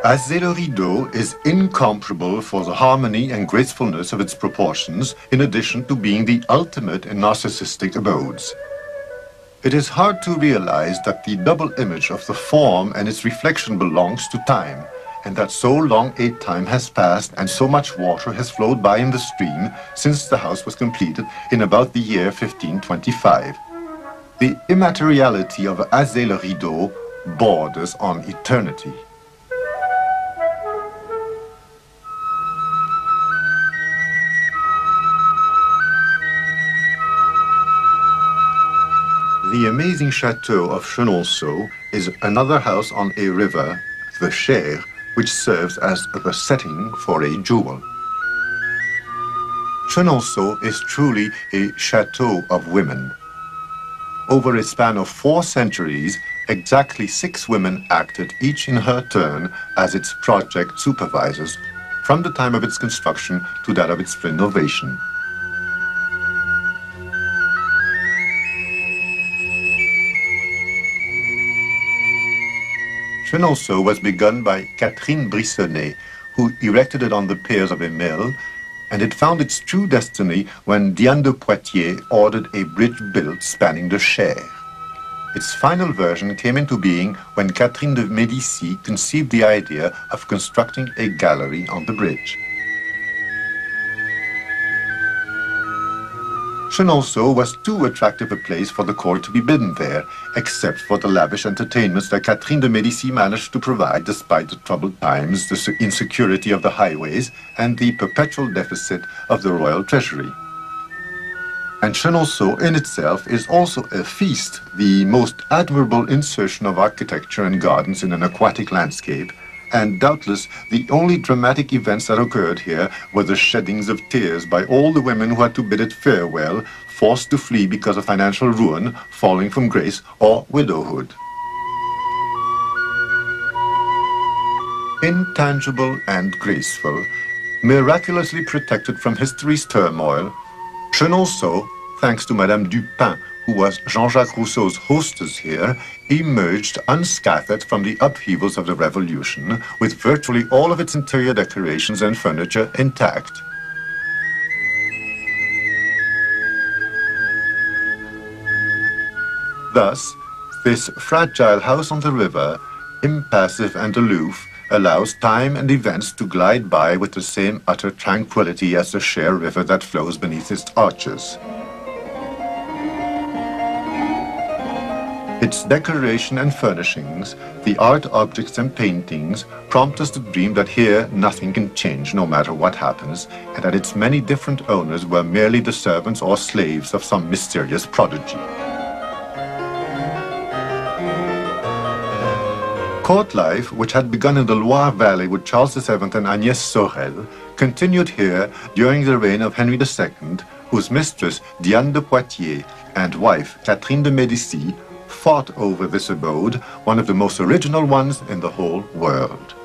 Argelès-sur-Rideau is incomparable for the harmony and gracefulness of its proportions, in addition to being the ultimate in narcissistic abodes. It is hard to realize that the double image of the form and its reflection belongs to time, and that so long a time has passed and so much water has flowed by in the stream since the house was completed in about the year 1525. The immateriality of Argelès-sur-Rideau borders on eternity. The amazing Chateau of Chenonceau is another house on a river, the Cher, which serves as the setting for a jewel. Chenonceau is truly a chateau of women. Over a span of 4 centuries, exactly 6 women acted, each in her turn, as its project supervisors, from the time of its construction to that of its renovation. Chenonceau was begun by Catherine Brissonnet, who erected it on the piers of a mill, and it found its true destiny when Diane de Poitiers ordered a bridge built spanning the Cher. Its final version came into being when Catherine de Médicis conceived the idea of constructing a gallery on the bridge. Chenonceau was too attractive a place for the court to be bidden there, except for the lavish entertainments that Catherine de Médicis managed to provide despite the troubled times, the insecurity of the highways, and the perpetual deficit of the royal treasury. And Chenonceau in itself is also a feast, the most admirable insertion of architecture and gardens in an aquatic landscape, and doubtless the only dramatic events that occurred here were the sheddings of tears by all the women who had to bid it farewell, forced to flee because of financial ruin, falling from grace, or widowhood. Intangible and graceful, miraculously protected from history's turmoil, Chenonceau, thanks to Madame Dupin, who was Jean-Jacques Rousseau's hostess here, emerged unscathed from the upheavals of the Revolution, with virtually all of its interior decorations and furniture intact. Thus, this fragile house on the river, impassive and aloof, allows time and events to glide by with the same utter tranquility as the Cher River that flows beneath its arches. Its decoration and furnishings, the art objects and paintings, prompt us to dream that here nothing can change no matter what happens, and that its many different owners were merely the servants or slaves of some mysterious prodigy. Court life, which had begun in the Loire Valley with Charles VII and Agnès Sorel, continued here during the reign of Henry II, whose mistress, Diane de Poitiers, and wife, Catherine de Médicis, fought over this abode, one of the most original ones in the whole world.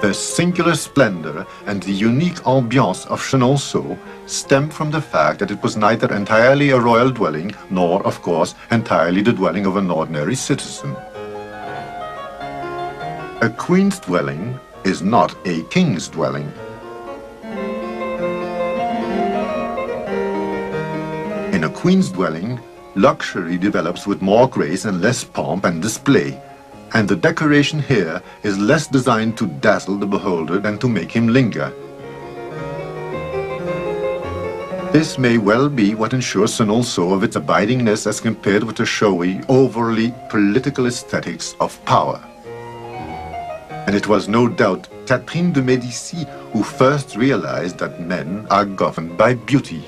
The singular splendor and the unique ambiance of Chenonceau stem from the fact that it was neither entirely a royal dwelling, nor, of course, entirely the dwelling of an ordinary citizen. A queen's dwelling is not a king's dwelling. In a queen's dwelling, luxury develops with more grace and less pomp and display, and the decoration here is less designed to dazzle the beholder than to make him linger. This may well be what ensures Chenonceau of its abidingness as compared with the showy, overly political aesthetics of power. And it was no doubt Catherine de Médicis who first realized that men are governed by beauty.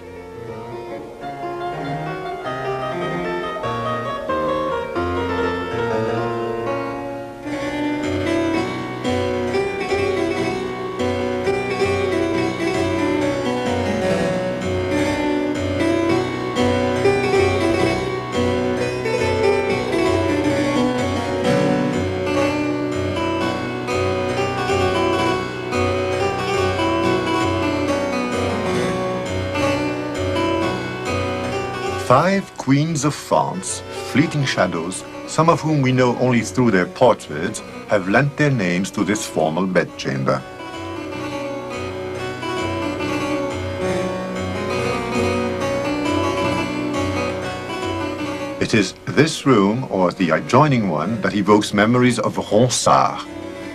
Five queens of France, fleeting shadows, some of whom we know only through their portraits, have lent their names to this formal bedchamber. It is this room, or the adjoining one, that evokes memories of Ronsard,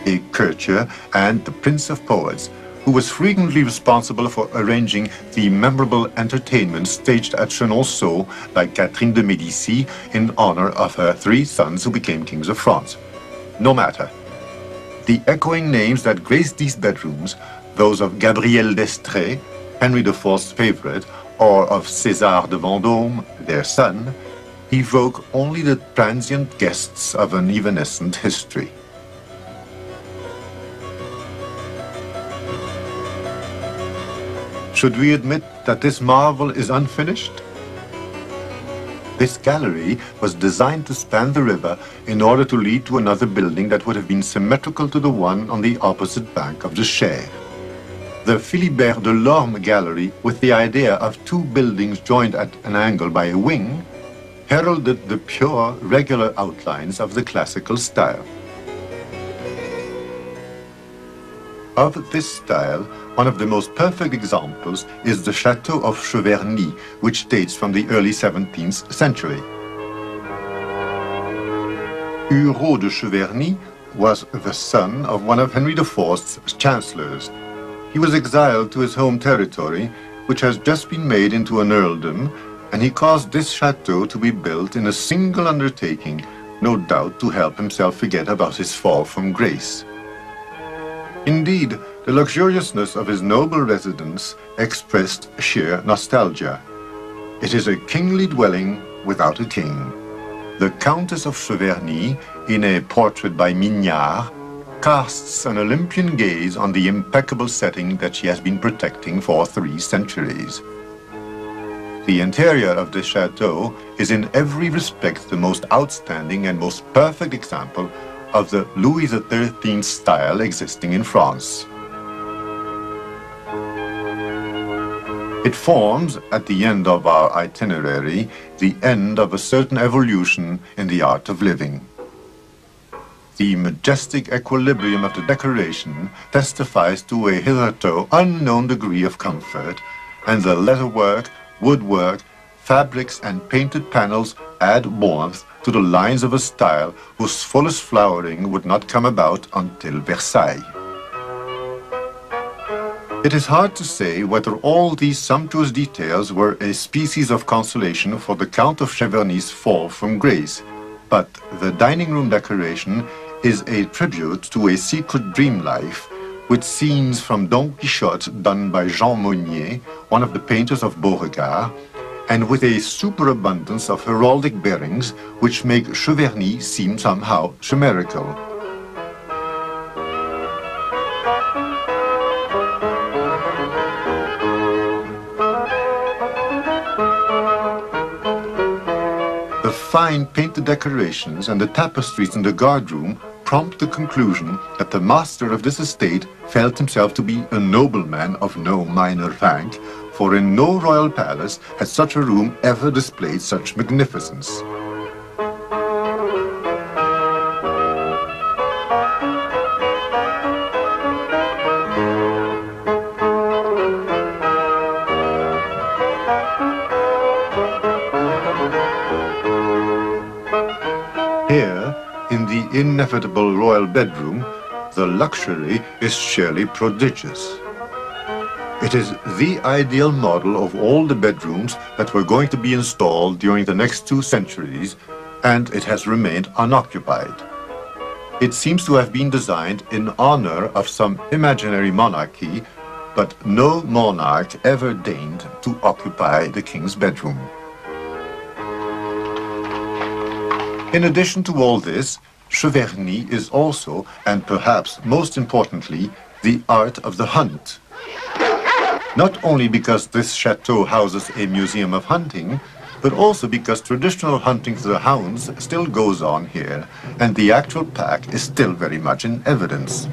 a courtier and the prince of poets, who was frequently responsible for arranging the memorable entertainments staged at Chenonceau by Catherine de Médicis in honor of her 3 sons who became kings of France. No matter. The echoing names that grace these bedrooms, those of Gabriel d'Estrées, Henry IV's favorite, or of César de Vendôme, their son, evoke only the transient guests of an evanescent history. Should we admit that this marvel is unfinished? This gallery was designed to span the river in order to lead to another building that would have been symmetrical to the one on the opposite bank of the Cher. The Philibert de Lorme gallery, with the idea of 2 buildings joined at an angle by a wing, heralded the pure, regular outlines of the classical style. Of this style, one of the most perfect examples is the Chateau of Cheverny, which dates from the early 17th century. Hureau de Cheverny was the son of one of Henry IV's chancellors. He was exiled to his home territory, which has just been made into an earldom, and he caused this chateau to be built in a single undertaking, no doubt to help himself forget about his fall from grace. Indeed, the luxuriousness of his noble residence expressed sheer nostalgia. It is a kingly dwelling without a king. The Countess of Cheverny, in a portrait by Mignard, casts an Olympian gaze on the impeccable setting that she has been protecting for 3 centuries. The interior of the chateau is in every respect the most outstanding and most perfect example of the Louis XIII style existing in France. It forms, at the end of our itinerary, the end of a certain evolution in the art of living. The majestic equilibrium of the decoration testifies to a hitherto unknown degree of comfort, and the leatherwork, woodwork, fabrics and painted panels add warmth to the lines of a style whose fullest flowering would not come about until Versailles. It is hard to say whether all these sumptuous details were a species of consolation for the Count of Cheverny's fall from grace, but the dining room decoration is a tribute to a secret dream life, with scenes from Don Quixote done by Jean Monnier, one of the painters of Beauregard, and with a superabundance of heraldic bearings which make Cheverny seem somehow chimerical. The fine painted decorations and the tapestries in the guardroom prompt the conclusion that the master of this estate felt himself to be a nobleman of no minor rank, for in no royal palace had such a room ever displayed such magnificence. Here, in the inevitable royal bedroom, the luxury is sheerly prodigious. It is the ideal model of all the bedrooms that were going to be installed during the next 2 centuries, and it has remained unoccupied. It seems to have been designed in honor of some imaginary monarchy, but no monarch ever deigned to occupy the king's bedroom. In addition to all this, Cheverny is also, and perhaps most importantly, the art of the hunt. Not only because this chateau houses a museum of hunting, but also because traditional hunting for the hounds still goes on here, and the actual pack is still very much in evidence.